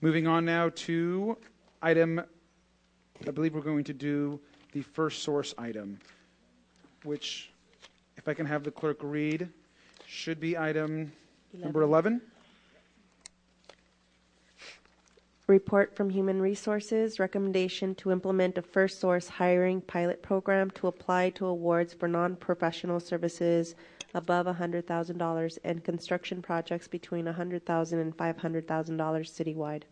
Moving on now to item, I believe we're going to do the first source item, which, if I can have the clerk read, should be item number 11. Report from Human Resources, recommendation to implement a first source hiring pilot program to apply to awards for non-professional services above $100,000 and construction projects between $100,000 and $500,000 citywide.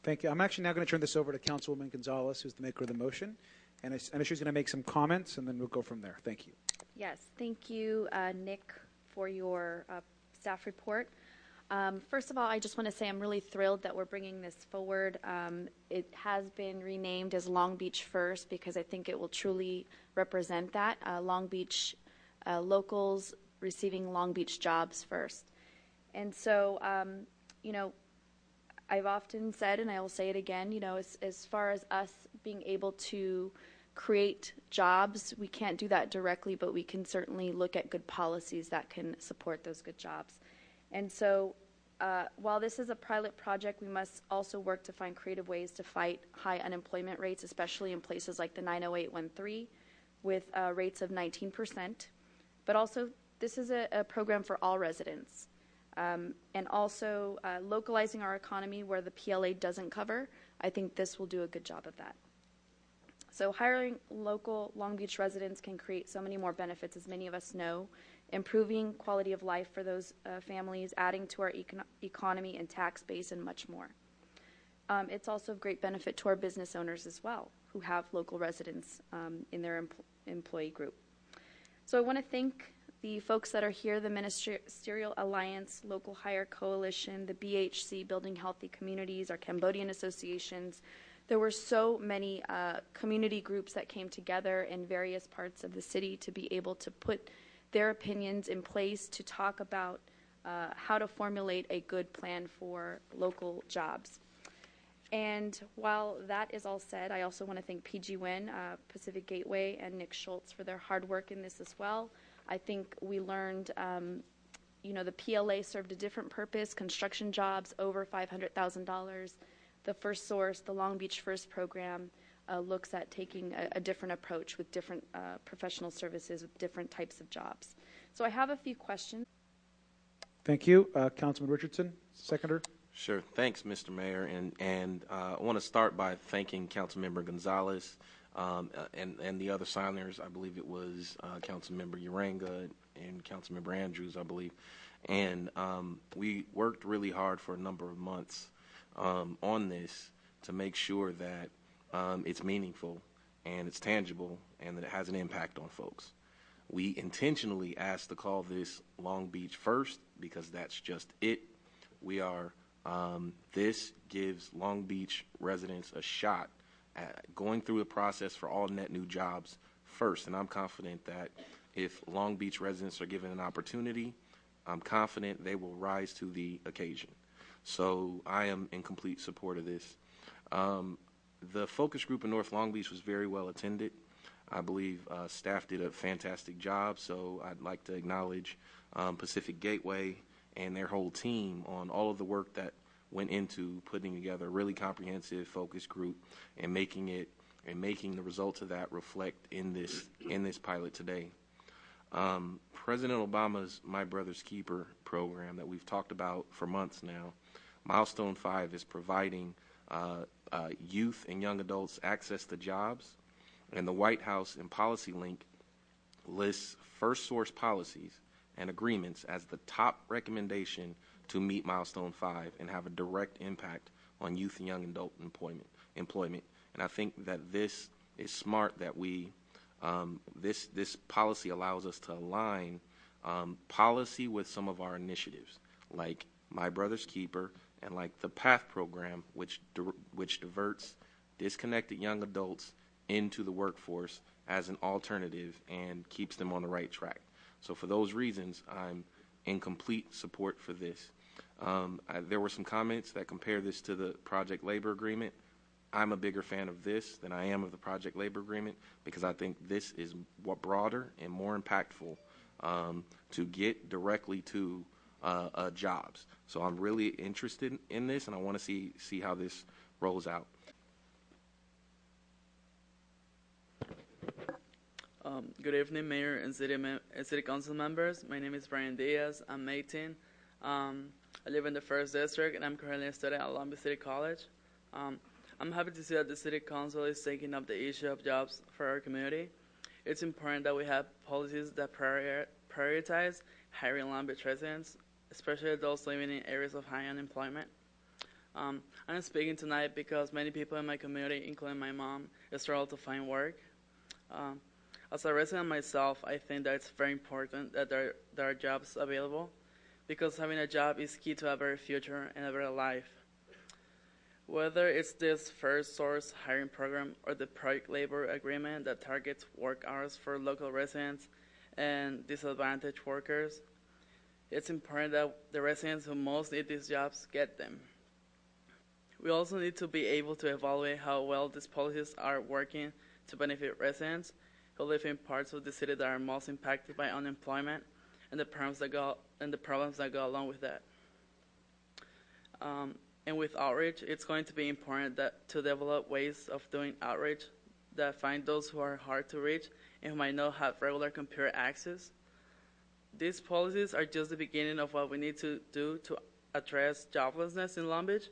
Thank you. I'm actually now going to turn this over to Councilwoman Gonzalez, who's the maker of the motion. And I know she's going to make some comments, and then we'll go from there. Thank you. Yes, thank you, Nick, for your staff report. First of all, I just want to say I'm really thrilled that we're bringing this forward. It has been renamed as Long Beach First because I think it will truly represent that. Long Beach locals receiving Long Beach jobs first. And so, you know, I've often said, and I will say it again, you know, as far as us being able to create jobs, we can't do that directly, but we can certainly look at good policies that can support those good jobs. And so while this is a pilot project, we must also work to find creative ways to fight high unemployment rates, especially in places like the 90813 with rates of 19%. But also, this is a program for all residents. And also localizing our economy where the PLA doesn't cover, I think this will do a good job of that. So hiring local Long Beach residents can create so many more benefits, as many of us know, improving quality of life for those families, adding to our economy and tax base, and much more. It's also of great benefit to our business owners as well, who have local residents in their employee group. So I want to thank the folks that are here, the Ministerial Alliance, Local Hire Coalition, the BHC, Building Healthy Communities, our Cambodian associations. There were so many community groups that came together in various parts of the city to be able to put their opinions in place to talk about how to formulate a good plan for local jobs. And while that is all said, I also want to thank PG Wynn, Pacific Gateway, and Nick Schultz for their hard work in this as well. I think we learned, you know, the PLA served a different purpose, construction jobs over $500,000. The First Source, the Long Beach First program, looks at taking a different approach with different professional services with different types of jobs. So I have a few questions. Thank you. Councilman Richardson, seconder. Sure. Thanks, Mr. Mayor. And I want to start by thanking Councilmember Gonzalez and the other signers. I believe it was Councilmember Uranga and Councilmember Andrews, I believe. And we worked really hard for a number of months on this to make sure that it's meaningful and it's tangible and that it has an impact on folks. We intentionally asked to call this Long Beach First because that's just it. We are, this gives Long Beach residents a shot at going through the process for all net new jobs first. And I'm confident that if Long Beach residents are given an opportunity, I'm confident they will rise to the occasion. So I am in complete support of this. The focus group in North Long Beach was very well attended. I believe staff did a fantastic job, so I'd like to acknowledge Pacific Gateway and their whole team on all of the work that went into putting together a really comprehensive focus group and making the results of that reflect in this pilot today. President Obama's My Brother's Keeper program that we've talked about for months now, Milestone 5 is providing youth and young adults access to jobs, and the White House in Policy Link lists First Source policies and agreements as the top recommendation to meet Milestone 5 and have a direct impact on youth and young adult employment. And I think that this is smart that we, this policy allows us to align policy with some of our initiatives, like My Brother's Keeper and like the PATH program, which diverts disconnected young adults into the workforce as an alternative and keeps them on the right track. So for those reasons, I'm in complete support for this. There were some comments that compare this to the project labor agreement. I'm a bigger fan of this than I am of the project labor agreement because I think this is broader and more impactful to get directly to jobs. So I'm really interested in this, and I want to see how this rolls out. Good evening, Mayor and City Council members. My name is Brian Diaz. I'm 18. I live in the 1st District, and I'm currently studying at Long Beach City College. I'm happy to see that the City Council is taking up the issue of jobs for our community. It's important that we have policies that prioritize hiring Long Beach residents, especially those living in areas of high unemployment. I'm speaking tonight because many people in my community, including my mom, struggle to find work. As a resident myself, I think that it's very important that there are jobs available, because having a job is key to a better future and a better life. Whether it's this first source hiring program or the project labor agreement that targets work hours for local residents and disadvantaged workers, it's important that the residents who most need these jobs get them. We also need to be able to evaluate how well these policies are working to benefit residents who live in parts of the city that are most impacted by unemployment and the problems that go along with that. And with outreach, it's going to be important to develop ways of doing outreach that find those who are hard to reach and who might not have regular computer access. These policies are just the beginning of what we need to do to address joblessness in Long Beach.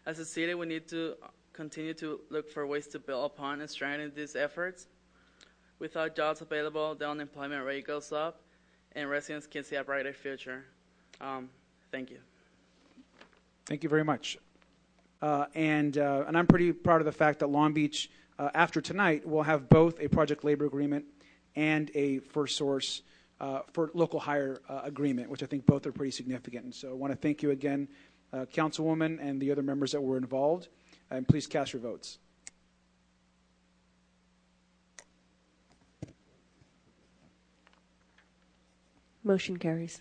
As a city, we need to continue to look for ways to build upon and strengthen these efforts. Without jobs available, the unemployment rate goes up, and residents can see a brighter future. Thank you. Thank you very much. And I'm pretty proud of the fact that Long Beach, after tonight, will have both a project labor agreement and a first source for local hire agreement, which I think both are pretty significant. And so I want to thank you again, Councilwoman, and the other members that were involved. And please cast your votes. Motion carries.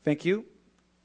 Thank you.